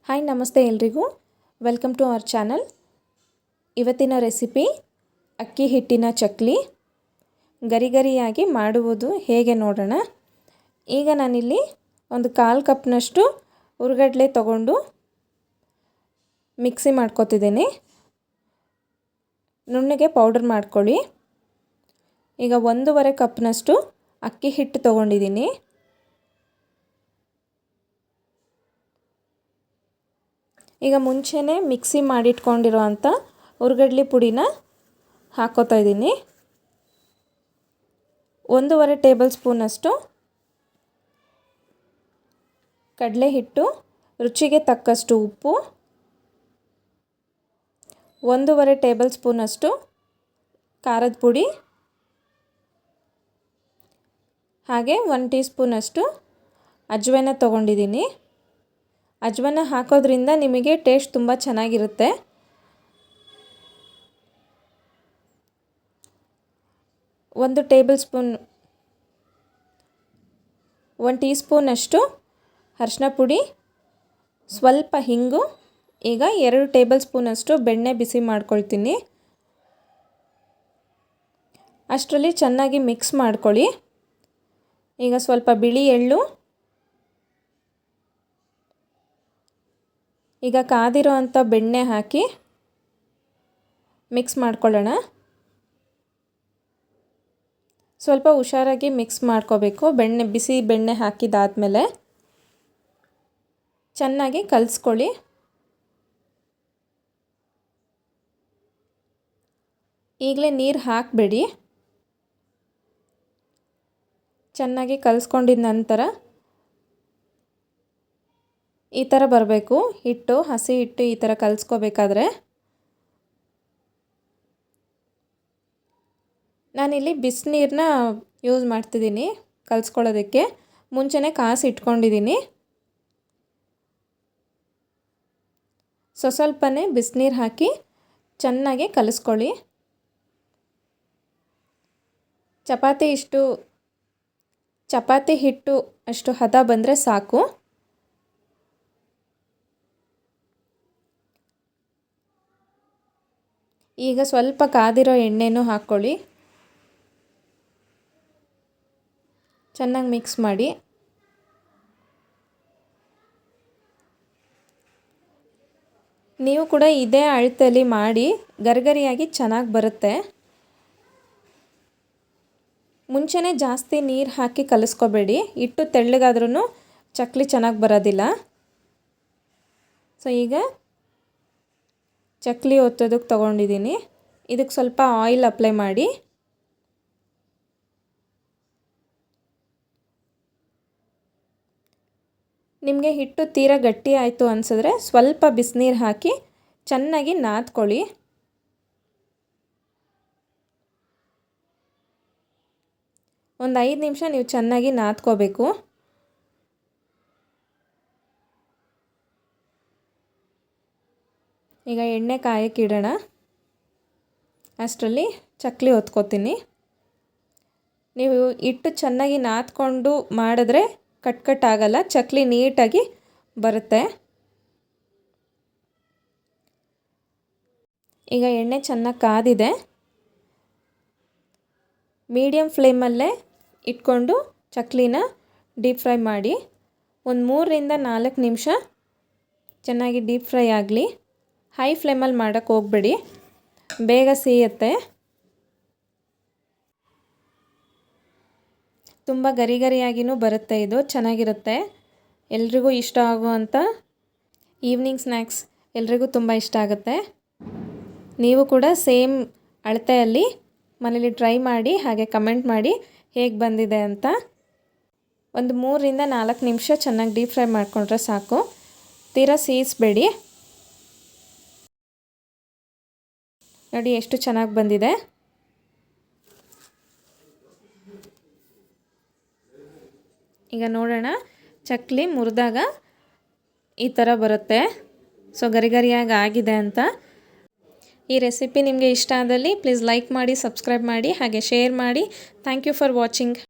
Hi ನಮಸ್ತೆ ಎಲ್ರಿಗೂ welcome to our channel. ಇವತ್ತಿನ ರೆಸಿಪಿ ಅಕ್ಕಿ ಹಿಟ್ಟಿನ ಚಕ್ಲಿ ಗರಿಗರಿಯಾಗಿ ಮಾಡುವುದು ಹೇಗೆ ನೋಡೋಣ. ಈಗ ನಾನಿಲ್ಲಿ ಒಂದು 1/4 ಕಪ್ನಷ್ಟು ಹುರಿಗಡಲೆ ತಗೊಂಡು ಮಿಕ್ಸಿ ಮಾಡ್ಕೊತಿದ್ದೀನಿ. ನುಣ್ಣಗೆ ಪೌಡರ್ ಮಾಡ್ಕೊಳ್ಳಿ. ಈಗ 1.5 ಕಪ್ನಷ್ಟು ಅಕ್ಕಿ ಹಿಟ್ಟು ತಗೊಂಡಿದ್ದೀನಿ. ಈಗ ಮುಂಚೆನೇ ಮಿಕ್ಸಿ ಮಾಡಿಟ್ಕೊಂಡಿರೋಂಥ ಹುರಿಗಡಲೆ ಪುಡಿನ ಹಾಕೋತಾ ಇದ್ದೀನಿ. 1.5 ಟೇಬಲ್ ಸ್ಪೂನಷ್ಟು ಕಡಲೆ ಹಿಟ್ಟು, ರುಚಿಗೆ ತಕ್ಕಷ್ಟು ಉಪ್ಪು, 1.5 ಟೇಬಲ್ ಸ್ಪೂನಷ್ಟು ಖಾರದ ಪುಡಿ, ಹಾಗೆ 1 ಟೀ ಸ್ಪೂನಷ್ಟು ಅಜ್ವಾನ ತೊಗೊಂಡಿದ್ದೀನಿ. ಅಜ್ವಾನ ಹಾಕೋದ್ರಿಂದ ನಿಮಗೆ ಟೇಸ್ಟ್ ತುಂಬ ಚೆನ್ನಾಗಿರುತ್ತೆ. ಒಂದು ಟೇಬಲ್ ಸ್ಪೂನ್ 1 ಟೀ ಸ್ಪೂನಷ್ಟು ಅರಿಶಿನ ಪುಡಿ, ಸ್ವಲ್ಪ ಹಿಂಗು. ಈಗ 2 ಟೇಬಲ್ ಸ್ಪೂನಷ್ಟು ಬೆಣ್ಣೆ ಬಿಸಿ ಮಾಡ್ಕೊಳ್ತೀನಿ. ಅಷ್ಟರಲ್ಲಿ ಚೆನ್ನಾಗಿ ಮಿಕ್ಸ್ ಮಾಡ್ಕೊಳ್ಳಿ. ಈಗ ಸ್ವಲ್ಪ ಬಿಳಿ ಎಳ್ಳು, ಈಗ ಕಾದಿರೋ ಅಂಥ ಬೆಣ್ಣೆ ಹಾಕಿ ಮಿಕ್ಸ್ ಮಾಡ್ಕೊಳ್ಳೋಣ. ಸ್ವಲ್ಪ ಹುಷಾರಾಗಿ ಮಿಕ್ಸ್ ಮಾಡ್ಕೋಬೇಕು. ಬಿಸಿ ಬೆಣ್ಣೆ ಹಾಕಿದಾದ್ಮೇಲೆ ಚೆನ್ನಾಗಿ ಕಲಿಸ್ಕೊಳ್ಳಿ. ಈಗಲೇ ನೀರು ಹಾಕಬೇಡಿ. ಚೆನ್ನಾಗಿ ಕಲಿಸ್ಕೊಂಡಿದ ನಂತರ ಈ ಥರ ಬರಬೇಕು ಹಿಟ್ಟು, ಹಸಿ ಹಿಟ್ಟು ಈ ಥರ ಕಲಿಸ್ಕೋಬೇಕಾದ್ರೆ. ನಾನಿಲ್ಲಿ ಬಿಸಿನೀರನ್ನ ಯೂಸ್ ಮಾಡ್ತಿದ್ದೀನಿ ಕಲಿಸ್ಕೊಳ್ಳೋದಕ್ಕೆ. ಮುಂಚೆನೇ ಕಾಸಿ ಇಟ್ಕೊಂಡಿದ್ದೀನಿ. ಸ್ವಲ್ಪನೇ ಬಿಸಿನೀರು ಹಾಕಿ ಚೆನ್ನಾಗಿ ಕಲಿಸ್ಕೊಳ್ಳಿ. ಚಪಾತಿ ಹಿಟ್ಟು ಅಷ್ಟು ಹದ ಬಂದರೆ ಸಾಕು. ಈಗ ಸ್ವಲ್ಪ ಕಾದಿರೋ ಎಣ್ಣೆನೂ ಹಾಕ್ಕೊಳ್ಳಿ. ಚೆನ್ನಾಗಿ ಮಿಕ್ಸ್ ಮಾಡಿ. ನೀವು ಕೂಡ ಇದೇ ಅಳತೆಯಲ್ಲಿ ಮಾಡಿ ಗರಿಗರಿಯಾಗಿ ಚೆನ್ನಾಗಿ ಬರುತ್ತೆ. ಮುಂಚೆನೇ ಜಾಸ್ತಿ ನೀರು ಹಾಕಿ ಕಲಿಸ್ಕೋಬೇಡಿ. ಹಿಟ್ಟು ತೆಳ್ಳಗಾದ್ರೂ ಚಕ್ಲಿ ಚೆನ್ನಾಗಿ ಬರೋದಿಲ್ಲ. ಸೊ ಈಗ ಚಕ್ಲಿ ಒತ್ತೋದಕ್ಕೆ ತೊಗೊಂಡಿದ್ದೀನಿ. ಇದಕ್ಕೆ ಸ್ವಲ್ಪ ಆಯಿಲ್ ಅಪ್ಲೈ ಮಾಡಿ. ನಿಮಗೆ ಹಿಟ್ಟು ತೀರಾ ಗಟ್ಟಿ ಆಯಿತು ಅನಿಸಿದ್ರೆ ಸ್ವಲ್ಪ ಬಿಸಿನೀರು ಹಾಕಿ ಚೆನ್ನಾಗಿ ನಾದ್ಕೊಳ್ಳಿ. ಒಂದು 5 ನಿಮಿಷ ನೀವು ಚೆನ್ನಾಗಿ ನಾದ್ಕೋಬೇಕು. ಈಗ ಎಣ್ಣೆ ಕಾಯಕ್ಕೆ ಇಡೋಣ. ಅಷ್ಟರಲ್ಲಿ ಚಕ್ಲಿ ಹೊತ್ಕೋತೀನಿ. ನೀವು ಹಿಟ್ಟು ಚೆನ್ನಾಗಿ ನಾದ್ಕೊಂಡು ಮಾಡಿದ್ರೆ ಕಟ್ ಆಗಲ್ಲ, ಚಕ್ಲಿ ನೀಟಾಗಿ ಬರುತ್ತೆ. ಈಗ ಎಣ್ಣೆ ಚೆನ್ನಾಗಿ ಕಾದಿದೆ. ಮೀಡಿಯಮ್ ಫ್ಲೇಮಲ್ಲೇ ಇಟ್ಕೊಂಡು ಚಕ್ಲಿನ ಡೀಪ್ ಫ್ರೈ ಮಾಡಿ. ಒಂದು 3ರಿಂದ 4 ನಿಮಿಷ ಚೆನ್ನಾಗಿ ಡೀಪ್ ಫ್ರೈ ಆಗಲಿ. ಹೈ ಫ್ಲೇಮಲ್ಲಿ ಮಾಡೋಕ್ಕೆ ಹೋಗಬೇಡಿ, ಬೇಗ ಸಿಹಿಯುತ್ತೆ. ತುಂಬ ಗರಿಗರಿಯಾಗಿಯೂ ಬರುತ್ತೆ. ಇದು ಚೆನ್ನಾಗಿರುತ್ತೆ. ಎಲ್ರಿಗೂ ಇಷ್ಟ ಆಗುವಂಥ ಈವ್ನಿಂಗ್ ಸ್ನ್ಯಾಕ್ಸ್ ಎಲ್ರಿಗೂ ತುಂಬ ಇಷ್ಟ ಆಗುತ್ತೆ. ನೀವು ಕೂಡ ಸೇಮ್ ಅಳತೆಯಲ್ಲಿ ಮನೇಲಿ ಟ್ರೈ ಮಾಡಿ, ಹಾಗೆ ಕಮೆಂಟ್ ಮಾಡಿ ಹೇಗೆ ಬಂದಿದೆ ಅಂತ. ಒಂದು 3ರಿಂದ 4 ನಿಮಿಷ ಚೆನ್ನಾಗಿ ಡೀಪ್ ಫ್ರೈ ಮಾಡಿಕೊಂಡ್ರೆ ಸಾಕು. ತೀರಾ ಸೇರಿಸಬೇಡಿ. ನೋಡಿ ಎಷ್ಟು ಚೆನ್ನಾಗಿ ಬಂದಿದೆ. ಈಗ ನೋಡೋಣ ಚಕ್ಲಿ ಮುರಿದಾಗ ಈ ಥರ ಬರುತ್ತೆ. ಸೊ ಗರಿಗರಿಯಾಗಿ ಆಗಿದೆ ಅಂತ. ಈ ರೆಸಿಪಿ ನಿಮಗೆ ಇಷ್ಟ ಆದಲ್ಲಿ ಪ್ಲೀಸ್ ಲೈಕ್ ಮಾಡಿ, ಸಬ್ಸ್ಕ್ರೈಬ್ ಮಾಡಿ, ಹಾಗೆ ಶೇರ್ ಮಾಡಿ. Thank you for watching.